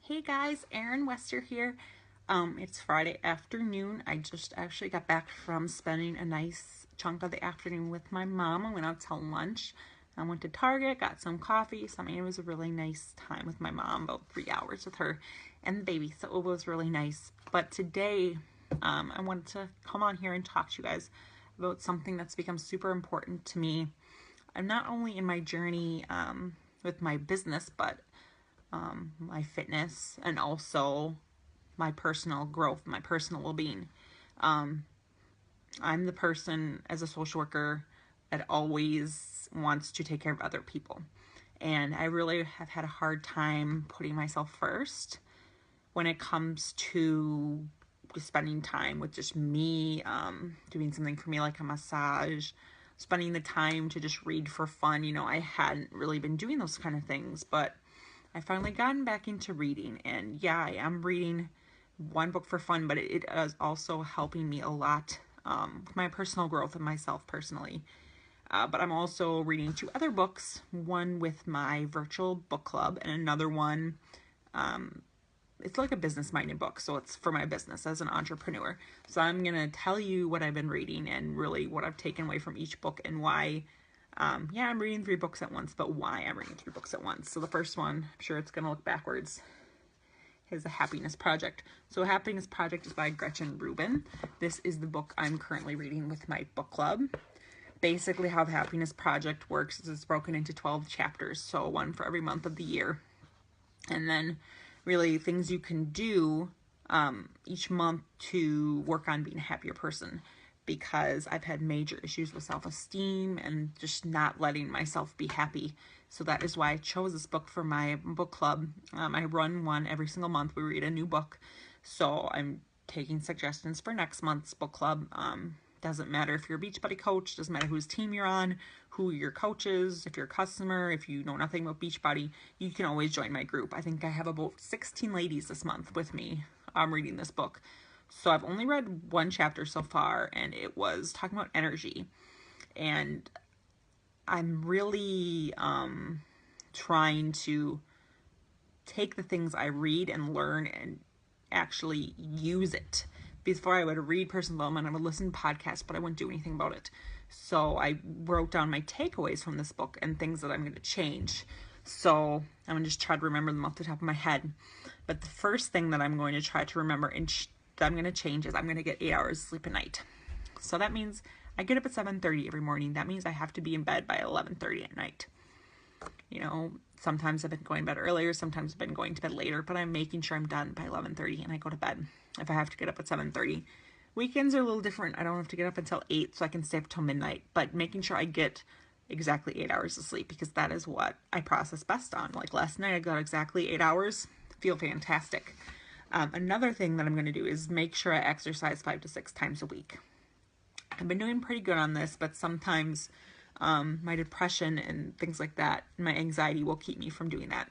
Hey guys, Erin Wester here. It's Friday afternoon. I just actually got back from spending a nice chunk of the afternoon with my mom. I went out to lunch. I went to Target, got some coffee. So it was a really nice time with my mom, about 3 hours with her and the baby. So it was really nice. But today, I wanted to come on here and talk to you guys about something that's become super important to me. I'm not only in my journey with my business, but my fitness, and also my personal growth, my personal well-being. I'm the person as a social worker that always wants to take care of other people. And I really have had a hard time putting myself first when it comes to spending time with just me, doing something for me like a massage, spending the time to just read for fun. I hadn't really been doing those kind of things, but I finally gotten back into reading, and yeah, I am reading one book for fun, but it is also helping me a lot with my personal growth and myself personally. But I'm also reading two other books, one with my virtual book club, and another one, it's like a business-minded book, so it's for my business as an entrepreneur. So I'm going to tell you what I've been reading and really what I've taken away from each book and why. I'm reading 3 books at once, but why I'm reading 3 books at once. So the first one, I'm sure it's going to look backwards, is The Happiness Project. So Happiness Project is by Gretchen Rubin. This is the book I'm currently reading with my book club. Basically, how the Happiness Project works is it's broken into 12 chapters, so one for every month of the year. And then really things you can do each month to work on being a happier person, because I've had major issues with self-esteem and just not letting myself be happy. So that is why I chose this book for my book club. I run one every single month. We read a new book. So I'm taking suggestions for next month's book club. Doesn't matter if you're a Beachbody coach, doesn't matter whose team you're on, who your coach is, if you're a customer, if you know nothing about Beachbody, you can always join my group. I think I have about 16 ladies this month with me reading this book. So I've only read one chapter so far, and it was talking about energy. And I'm really trying to take the things I read and learn and actually use it. Before, I would read personal development, I would listen to podcasts, but I wouldn't do anything about it. So I wrote down my takeaways from this book and things that I'm going to change. So I'm going to just try to remember them off the top of my head. But the first thing that I'm going to try to remember and that I'm going to change is I'm going to get 8 hours sleep a night. So that means I get up at 7:30 every morning. That means I have to be in bed by 11:30 at night. Sometimes I've been going to bed earlier, sometimes I've been going to bed later, but I'm making sure I'm done by 11:30 and I go to bed if I have to get up at 7:30. Weekends are a little different. I don't have to get up until 8, so I can stay up till midnight, but making sure I get exactly 8 hours of sleep, because that is what I process best on. Like last night, I got exactly 8 hours. Feel fantastic. Another thing that I'm going to do is make sure I exercise 5 to 6 times a week. I've been doing pretty good on this, but sometimes my depression and things like that, my anxiety will keep me from doing that.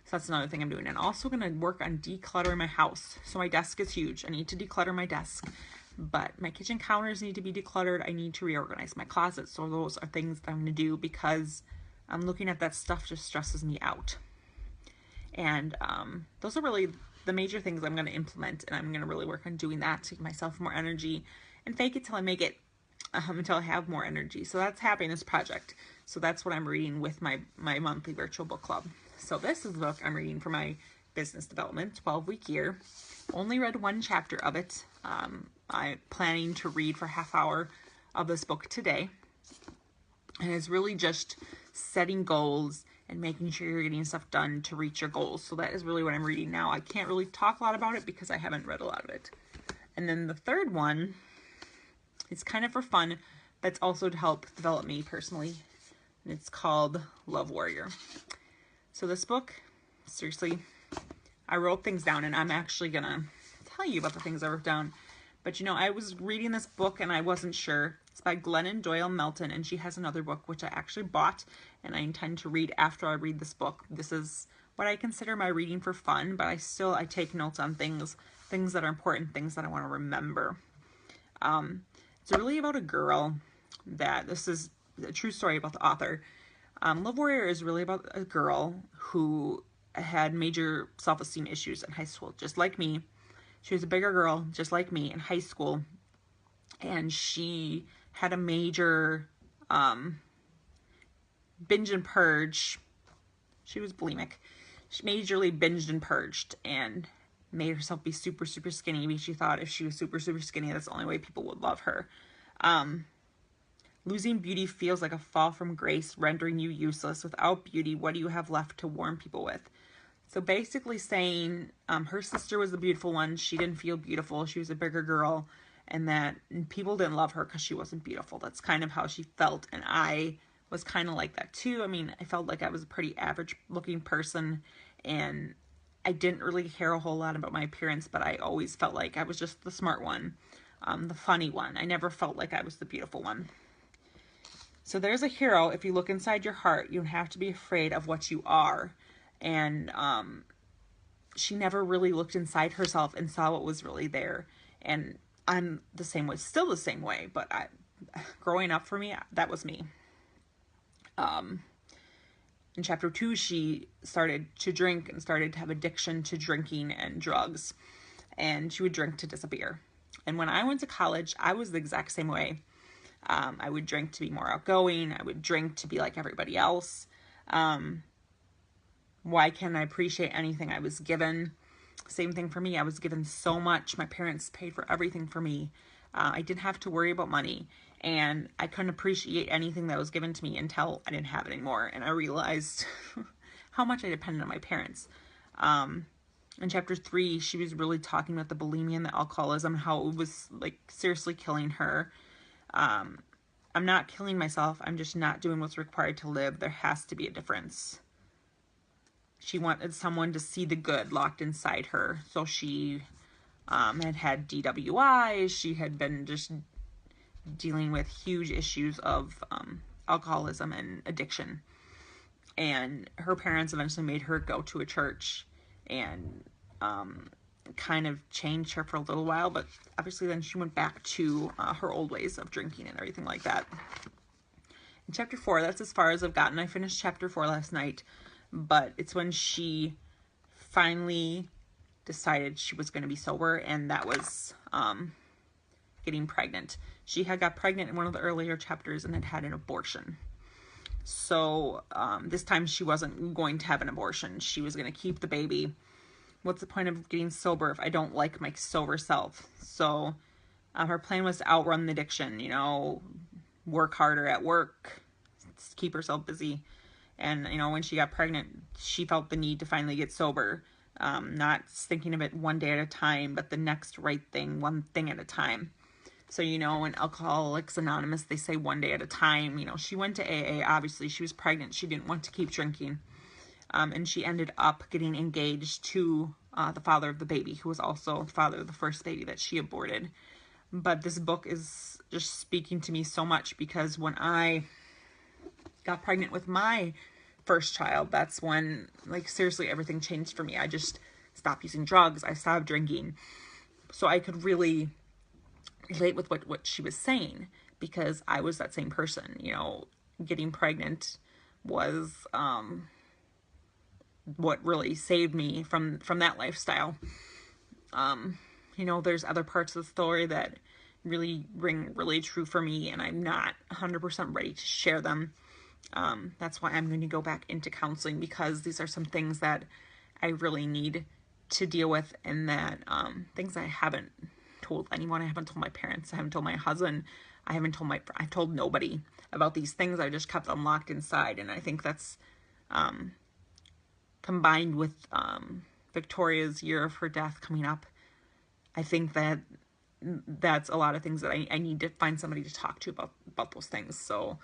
So that's another thing I'm doing. And also going to work on decluttering my house. So my desk is huge. I need to declutter my desk. But my kitchen counters need to be decluttered. I need to reorganize my closet. So those are things that I'm going to do, because I'm looking at that stuff just stresses me out. And those are really the major things I'm going to implement. And I'm going to really work on doing that to give myself more energy and fake it till I make it. Until I have more energy. So that's Happiness Project. So that's what I'm reading with my monthly virtual book club. So this is the book I'm reading for my business development 12-week year. Only read one chapter of it. I'm planning to read for a half hour of this book today. And it's really just setting goals and making sure you're getting stuff done to reach your goals. So that is really what I'm reading now. I can't really talk a lot about it because I haven't read a lot of it. And then the third one, it's kind of for fun, but it's also to help develop me personally. And it's called Love Warrior. So this book, seriously, I wrote things down, and I'm actually going to tell you about the things I wrote down. But I was reading this book and I wasn't sure. It's by Glennon Doyle Melton, and she has another book which I actually bought and I intend to read after I read this book. This is what I consider my reading for fun, but I take notes on things that are important, things that I want to remember. It's really about a girl this is a true story about the author. Love Warrior is really about a girl who had major self-esteem issues in high school, just like me. She was a bigger girl, just like me, in high school. And she had a major binge and purge. She was bulimic. She majorly binged and purged and made herself be super, super skinny because she thought if she was super, super skinny, that's the only way people would love her. Losing beauty feels like a fall from grace, rendering you useless. Without beauty, what do you have left to warm people with? So basically saying her sister was the beautiful one. She didn't feel beautiful. She was a bigger girl, and that people didn't love her because she wasn't beautiful. That's kind of how she felt, and I was kind of like that too. I mean, I felt like I was a pretty average looking person, and I didn't really care a whole lot about my appearance, but I always felt like I was just the smart one, the funny one. I never felt like I was the beautiful one. So there's a hero. If you look inside your heart, you don't have to be afraid of what you are. And she never really looked inside herself and saw what was really there. And I'm the same way, still the same way, but growing up for me, that was me. In chapter 2, she started to drink and started to have addiction to drinking and drugs. And she would drink to disappear. And when I went to college, I was the exact same way. I would drink to be more outgoing. I would drink to be like everybody else. Why can't I appreciate anything I was given? Same thing for me. I was given so much. My parents paid for everything for me. I didn't have to worry about money, and I couldn't appreciate anything that was given to me until I didn't have it anymore. And I realized how much I depended on my parents. In chapter 3, she was really talking about the bulimia and the alcoholism, how it was like seriously killing her. I'm not killing myself. I'm just not doing what's required to live. There has to be a difference. She wanted someone to see the good locked inside her. So she had DWIs. She had been just dealing with huge issues of alcoholism and addiction. And her parents eventually made her go to a church and kind of changed her for a little while. But obviously then she went back to her old ways of drinking and everything like that. In chapter 4, that's as far as I've gotten. I finished chapter 4 last night. But it's when she finally decided she was going to be sober, and that was getting pregnant. She had got pregnant in one of the earlier chapters and had an abortion. So this time she wasn't going to have an abortion. She was going to keep the baby. What's the point of getting sober if I don't like my sober self? So her plan was to outrun the addiction, work harder at work, keep herself busy. And, when she got pregnant, she felt the need to finally get sober. Not thinking of it one day at a time, but the next right thing, one thing at a time. So, in Alcoholics Anonymous, they say one day at a time. She went to AA. Obviously, she was pregnant. She didn't want to keep drinking. And she ended up getting engaged to the father of the baby, who was also the father of the first baby that she aborted. But this book is just speaking to me so much, because when I got pregnant with my first child, that's when, seriously, everything changed for me. I just stopped using drugs. I stopped drinking. So I could really relate with what she was saying, because I was that same person. Getting pregnant was what really saved me from that lifestyle. There's other parts of the story that really ring really true for me, and I'm not 100% ready to share them. That's why I'm going to go back into counseling, because these are some things that I really need to deal with, and that things I haven't told anyone. I haven't told my parents. I haven't told my husband. I've told nobody about these things. I just kept them locked inside. And I think that's combined with Victoria's year of her death coming up. I think that's a lot of things that I need to find somebody to talk to about those things. So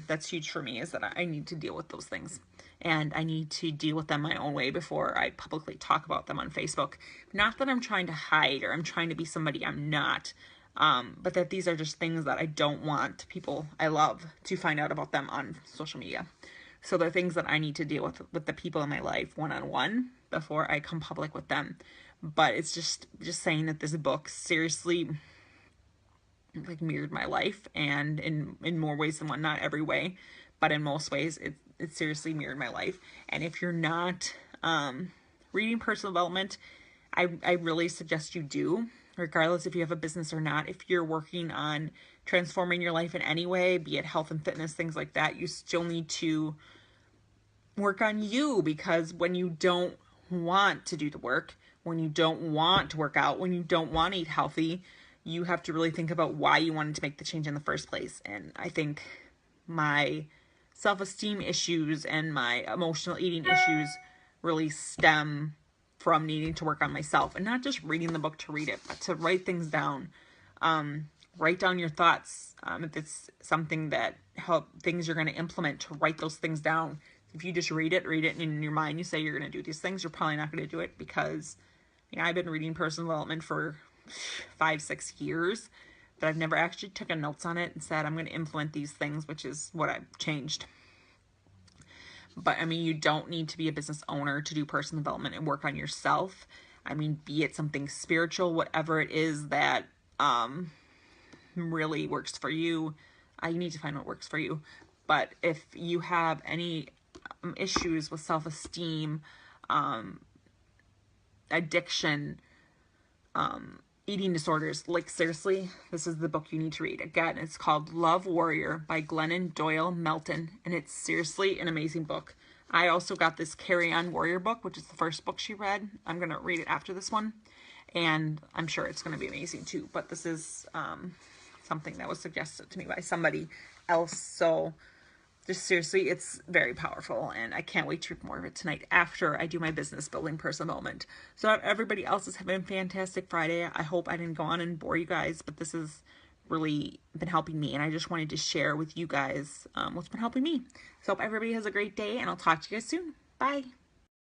that's huge for me, is that I need to deal with those things, and I need to deal with them my own way before I publicly talk about them on Facebook. Not that I'm trying to hide or I'm trying to be somebody I'm not, but that these are just things that I don't want people I love to find out about them on social media. So they're things that I need to deal with the people in my life one-on-one before I come public with them. But it's just saying that this book seriously mirrored my life, and in more ways than one. Not every way, but in most ways it seriously mirrored my life. And if you're not Reading personal development, I really suggest you do, regardless if you have a business or not. If you're working on transforming your life in any way, be it health and fitness, things like that, you still need to work on you, because when you don't want to do the work, when you don't want to work out, when you don't want to eat healthy, you have to really think about why you wanted to make the change in the first place. And I think my self-esteem issues and my emotional eating issues really stem from needing to work on myself, and not just reading the book to read it, but to write things down. Write down your thoughts. If it's something that things you're going to implement, to write those things down. If you just read it and in your mind you say you're going to do these things, you're probably not going to do it, because I've been reading personal development for 5-6 years, but I've never actually taken notes on it and said I'm going to implement these things, which is what I've changed. But you don't need to be a business owner to do personal development and work on yourself. Be it something spiritual, whatever it is that really works for you. You need to find what works for you. But if you have any issues with self-esteem, addiction, eating disorders, seriously, this is the book you need to read. Again, it's called Love Warrior by Glennon Doyle Melton, and it's seriously an amazing book. I also got this Carry On Warrior book, which is the first book she read. I'm going to read it after this one, and I'm sure it's going to be amazing too. But this is something that was suggested to me by somebody else, so just seriously, it's very powerful, and I can't wait to read more of it tonight after I do my business building personal development. So everybody else is having a fantastic Friday. I hope I didn't go on and bore you guys, but this has really been helping me, and I just wanted to share with you guys what's been helping me. So hope everybody has a great day, and I'll talk to you guys soon. Bye.